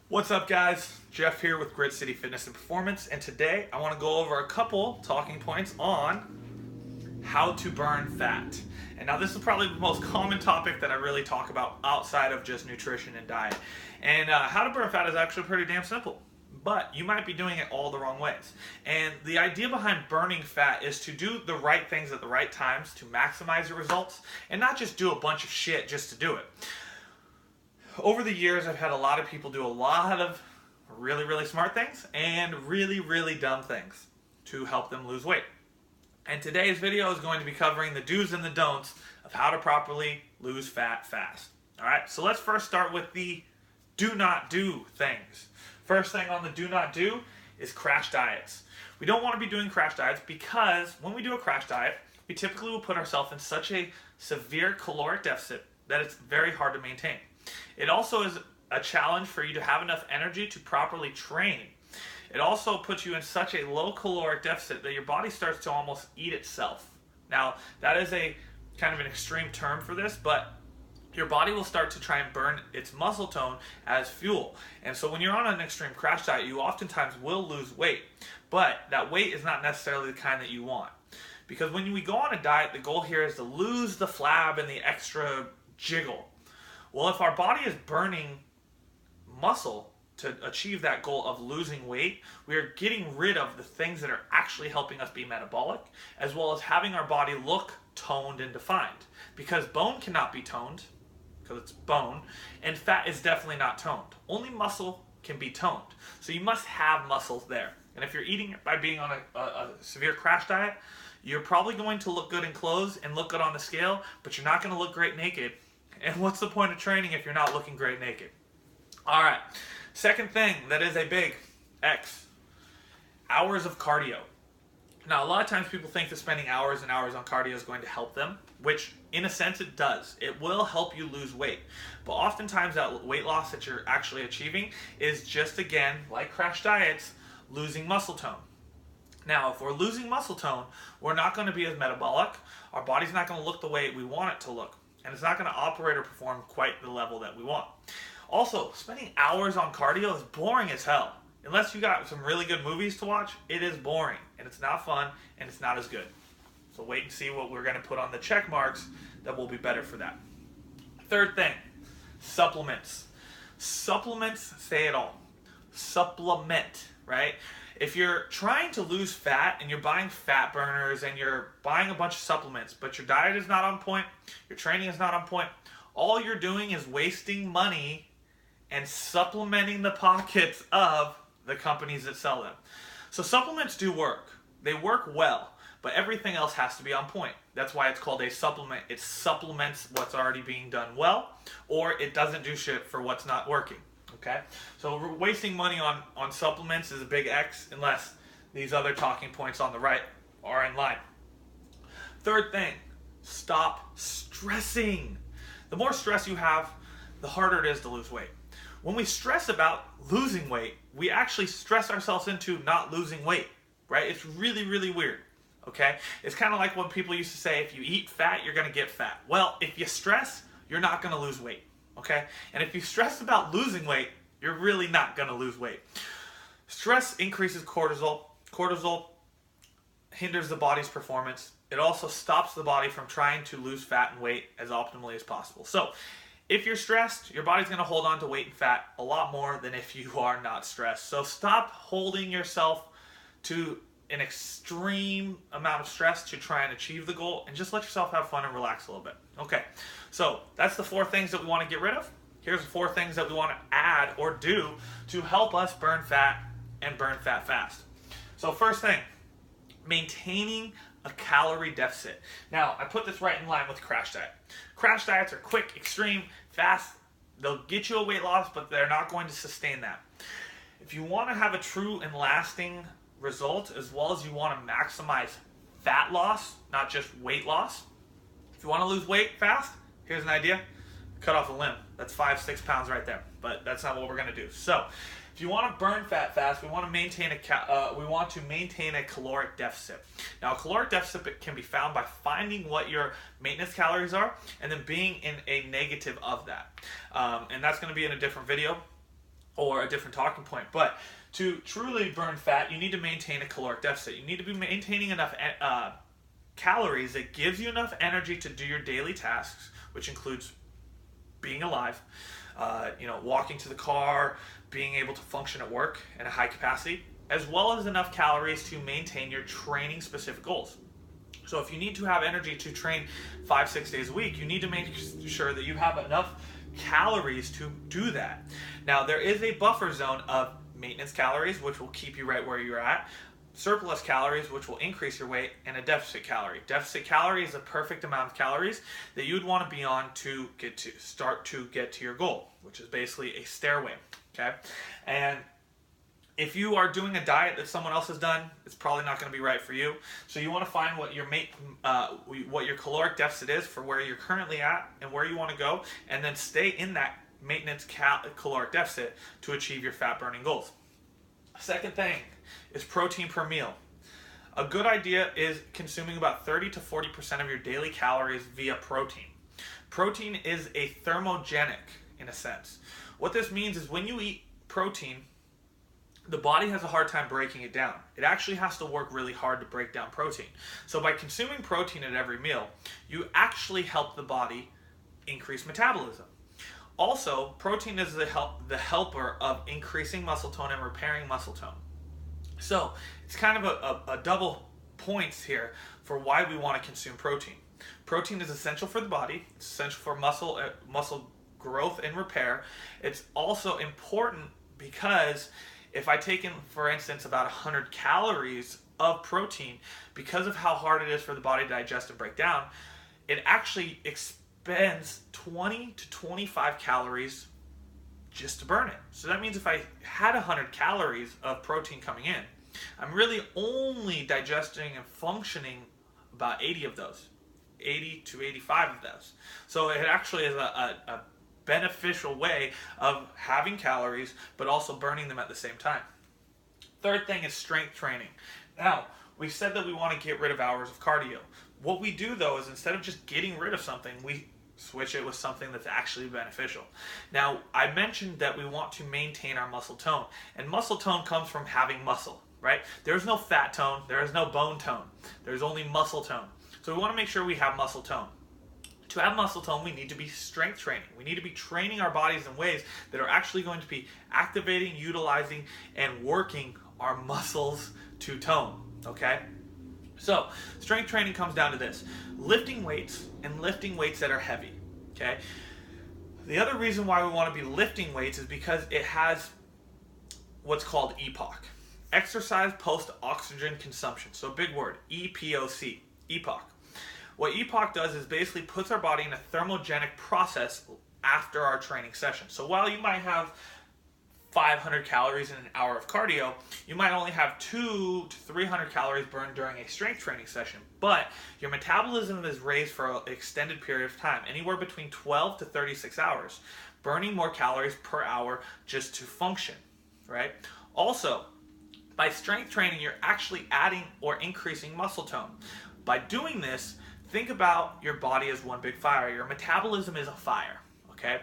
What's up, guys? Jeff here with Grid City Fitness and Performance, and today I want to go over a couple talking points on how to burn fat. And now this is probably the most common topic that I really talk about outside of just nutrition and diet. And how to burn fat is actually pretty damn simple, but you might be doing it all the wrong ways. And the idea behind burning fat is to do the right things at the right times to maximize your results and not just do a bunch of shit just to do it. Over the years, I've had a lot of people do a lot of really smart things and really dumb things to help them lose weight. And today's video is going to be covering the do's and the don'ts of how to properly lose fat fast. Alright, so let's first start with the do not do things. First thing on the do not do is crash diets. We don't want to be doing crash diets because when we do a crash diet, we typically will put ourselves in such a severe caloric deficit that it's very hard to maintain. It also is a challenge for you to have enough energy to properly train. It also puts you in such a low caloric deficit that your body starts to almost eat itself. Now, that is a kind of an extreme term for this, but your body will start to try and burn its muscle tone as fuel. And so when you're on an extreme crash diet, you oftentimes will lose weight, but that weight is not necessarily the kind that you want. Because when we go on a diet, the goal here is to lose the flab and the extra jiggle. Well, if our body is burning muscle to achieve that goal of losing weight, we are getting rid of the things that are actually helping us be metabolic, as well as having our body look toned and defined. Because bone cannot be toned, because it's bone, and fat is definitely not toned. Only muscle can be toned. So you must have muscles there. And if you're eating by being on a severe crash diet, you're probably going to look good in clothes and look good on the scale, but you're not going to look great naked. And what's the point of training if you're not looking great naked? Alright, second thing that is a big X, hours of cardio. Now, a lot of times people think that spending hours and hours on cardio is going to help them, which in a sense it does. It will help you lose weight. But oftentimes that weight loss that you're actually achieving is just, again, like crash diets, losing muscle tone. Now, if we're losing muscle tone, we're not going to be as metabolic. Our body's not going to look the way we want it to look. And it's not going to operate or perform quite the level that we want. Also, spending hours on cardio is boring as hell. Unless you got some really good movies to watch, it is boring. And it's not fun, and it's not as good. So wait and see what we're going to put on the check marks that will be better for that. Third thing, supplements. Supplements say it all. Supplement, right? If you're trying to lose fat and you're buying fat burners and you're buying a bunch of supplements, but your diet is not on point, your training is not on point, all you're doing is wasting money and supplementing the pockets of the companies that sell them. So supplements do work. They work well, but everything else has to be on point. That's why it's called a supplement. It supplements what's already being done well, or it doesn't do shit for what's not working. Okay, so wasting money on supplements is a big X unless these other talking points on the right are in line. Third thing, stop stressing. The more stress you have, the harder it is to lose weight. When we stress about losing weight, we actually stress ourselves into not losing weight, right? It's really weird, okay? It's kind of like when people used to say, if you eat fat, you're going to get fat. Well, if you stress, you're not going to lose weight. Okay? And if you stress about losing weight, you're really not going to lose weight. Stress increases cortisol. Cortisol hinders the body's performance. It also stops the body from trying to lose fat and weight as optimally as possible. So, if you're stressed, your body's going to hold on to weight and fat a lot more than if you are not stressed. So stop holding yourself to an extreme amount of stress to try and achieve the goal, and just let yourself have fun and relax a little bit. Okay, so that's the 4 things that we want to get rid of. Here's the 4 things that we want to add or do to help us burn fat and burn fat fast. So first thing, maintaining a calorie deficit. Now, I put this right in line with crash diet. Crash diets are quick, extreme, fast. They'll get you a weight loss, but they're not going to sustain that. If you want to have a true and lasting result, as well as you want to maximize fat loss, not just weight loss. If you want to lose weight fast, here's an idea. Cut off a limb. That's 5-6 pounds right there. But that's not what we're going to do. So, if you want to burn fat fast, we want to maintain a caloric deficit. Now, a caloric deficit can be found by finding what your maintenance calories are and then being in a negative of that. And that's going to be in a different video. or a different talking point. But to truly burn fat, you need to maintain a caloric deficit. You need to be maintaining enough calories that gives you enough energy to do your daily tasks, which includes being alive, walking to the car, being able to function at work at a high capacity, as well as enough calories to maintain your training specific goals. So if you need to have energy to train 5-6 days a week, you need to make sure that you have enough calories to do that. Now, there is a buffer zone of maintenance calories, which will keep you right where you're at, surplus calories, which will increase your weight, and a deficit calorie. Deficit calorie is the perfect amount of calories that you would want to be on to start to get to your goal, which is basically a stairway. Okay, and if you are doing a diet that someone else has done, it's probably not going to be right for you. So you want to find what your caloric deficit is for where you're currently at and where you want to go, and then stay in that maintenance caloric deficit to achieve your fat burning goals. Second thing is protein per meal. A good idea is consuming about 30 to 40% of your daily calories via protein. Protein is a thermogenic in a sense. What this means is when you eat protein, the body has a hard time breaking it down. It actually has to work really hard to break down protein. So by consuming protein at every meal, you actually help the body increase metabolism. Also, protein is the helper of increasing muscle tone and repairing muscle tone. So it's kind of a double points here for why we want to consume protein. Protein is essential for the body. It's essential for muscle growth and repair. It's also important because if I take in, for instance, about 100 calories of protein, because of how hard it is for the body to digest and break down, it actually expends 20 to 25 calories just to burn it. So that means if I had 100 calories of protein coming in, I'm really only digesting and functioning about 80 of those, 80 to 85 of those. So it actually is a beneficial way of having calories, but also burning them at the same time. Third thing is strength training. Now, we said that we want to get rid of hours of cardio. What we do though is instead of just getting rid of something, we switch it with something that's actually beneficial. Now, I mentioned that we want to maintain our muscle tone, and muscle tone comes from having muscle, right? There's no fat tone, there is no bone tone, there's only muscle tone. So we want to make sure we have muscle tone. To have muscle tone, we need to be strength training. We need to be training our bodies in ways that are actually going to be activating, utilizing, and working our muscles to tone, okay? So, strength training comes down to this: lifting weights, and lifting weights that are heavy, okay? The other reason why we want to be lifting weights is because it has what's called EPOC. Exercise post-oxygen consumption. So, big word, EPOC, EPOC. What EPOC does is basically puts our body in a thermogenic process after our training session. So while you might have 500 calories in an hour of cardio, you might only have 200 to 300 calories burned during a strength training session. But your metabolism is raised for an extended period of time, anywhere between 12 to 36 hours, burning more calories per hour just to function, right? Also, by strength training, you're actually adding or increasing muscle tone. By doing this, think about your body as one big fire. Your metabolism is a fire, okay?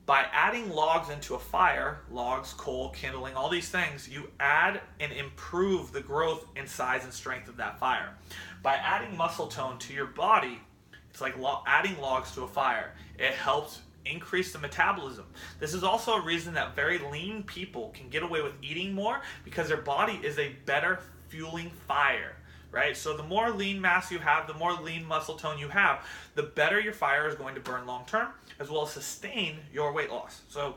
By adding logs into a fire, logs, coal, kindling, all these things, you add and improve the growth and size and strength of that fire. By adding muscle tone to your body, it's like adding logs to a fire. It helps increase the metabolism. This is also a reason that very lean people can get away with eating more, because their body is a better fueling fire. Right? So the more lean mass you have, the more lean muscle tone you have, the better your fire is going to burn long term, as well as sustain your weight loss. So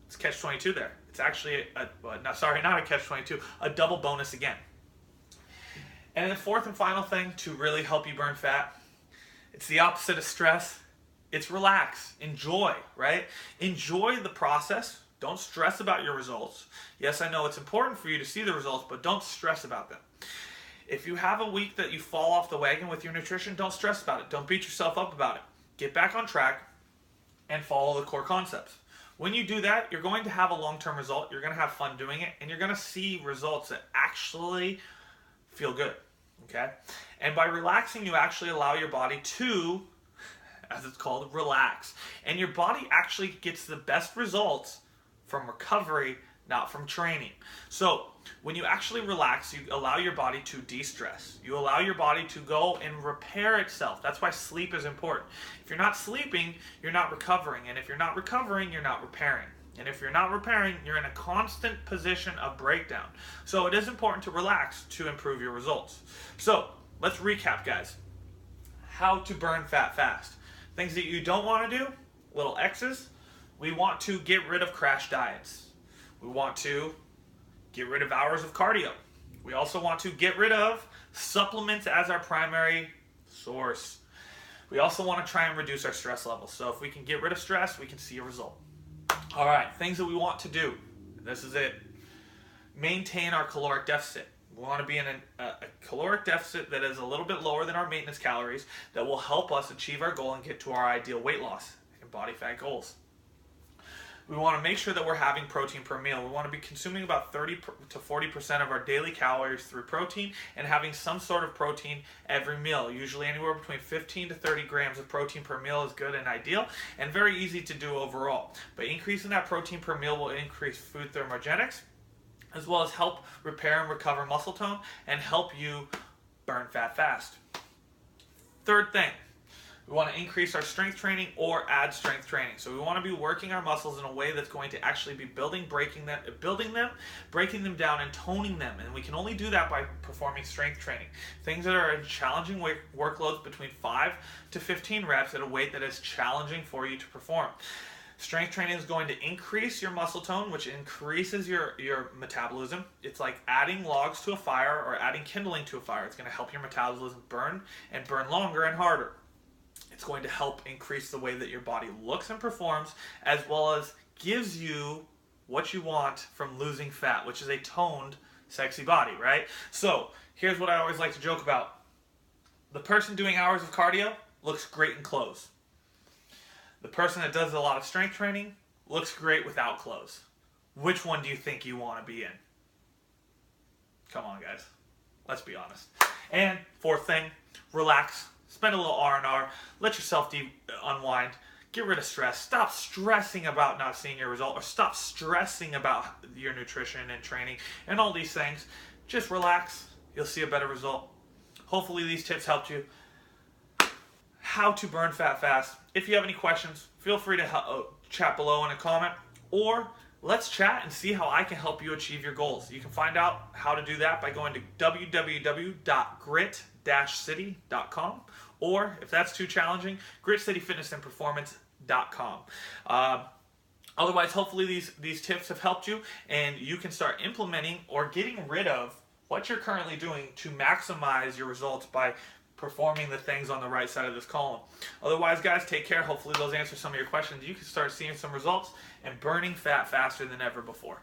it's catch-22 there. It's actually not a catch-22, a double bonus again. And the fourth and final thing to really help you burn fat, it's the opposite of stress. It's relax, enjoy, right? Enjoy the process. Don't stress about your results. Yes, I know it's important for you to see the results, but don't stress about them. If you have a week that you fall off the wagon with your nutrition, don't stress about it. Don't beat yourself up about it. Get back on track and follow the core concepts. When you do that, you're going to have a long-term result. You're going to have fun doing it, and you're going to see results that actually feel good, okay? And by relaxing, you actually allow your body to, as it's called, relax. And your body actually gets the best results from recovery, not from training. So when you actually relax, you allow your body to de-stress. You allow your body to go and repair itself. That's why sleep is important. If you're not sleeping, you're not recovering. And if you're not recovering, you're not repairing. And if you're not repairing, you're in a constant position of breakdown. So it is important to relax to improve your results. So let's recap, guys. How to burn fat fast. Things that you don't want to do, little X's. We want to get rid of crash diets. We want to get rid of hours of cardio. We also want to get rid of supplements as our primary source. We also want to try and reduce our stress levels. So if we can get rid of stress, we can see a result. All right, things that we want to do. This is it. Maintain our caloric deficit. We want to be in a caloric deficit that is a little bit lower than our maintenance calories that will help us achieve our goal and get to our ideal weight loss and body fat goals. We want to make sure that we're having protein per meal. We want to be consuming about 30 to 40% of our daily calories through protein and having some sort of protein every meal. Usually anywhere between 15 to 30 grams of protein per meal is good and ideal and very easy to do overall. But increasing that protein per meal will increase food thermogenics as well as help repair and recover muscle tone and help you burn fat fast. Third thing. We want to increase our strength training or add strength training. So we want to be working our muscles in a way that's going to actually be building them, breaking them down, and toning them. And we can only do that by performing strength training. Things that are in challenging workloads between 5 to 15 reps at a weight that is challenging for you to perform. Strength training is going to increase your muscle tone, which increases your metabolism. It's like adding logs to a fire or adding kindling to a fire. It's going to help your metabolism burn and burn longer and harder. It's going to help increase the way that your body looks and performs, as well as gives you what you want from losing fat, which is a toned, sexy body, right? So here's what I always like to joke about. The person doing hours of cardio looks great in clothes. The person that does a lot of strength training looks great without clothes. Which one do you think you want to be in? Come on, guys. Let's be honest. And fourth thing, relax. Spend a little R&R. Let yourself unwind. Get rid of stress. Stop stressing about not seeing your result, or stop stressing about your nutrition and training and all these things. Just relax. You'll see a better result. Hopefully these tips helped you. How to burn fat fast. If you have any questions, feel free to chat below in a comment, or let's chat and see how I can help you achieve your goals. You can find out how to do that by going to www.grit-city.com, or if that's too challenging, gritcityfitnessandperformance.com. Otherwise, hopefully these tips have helped you and you can start implementing or getting rid of what you're currently doing to maximize your results by performing the things on the right side of this column. Otherwise, guys, take care. Hopefully those answer some of your questions. You can start seeing some results and burning fat faster than ever before.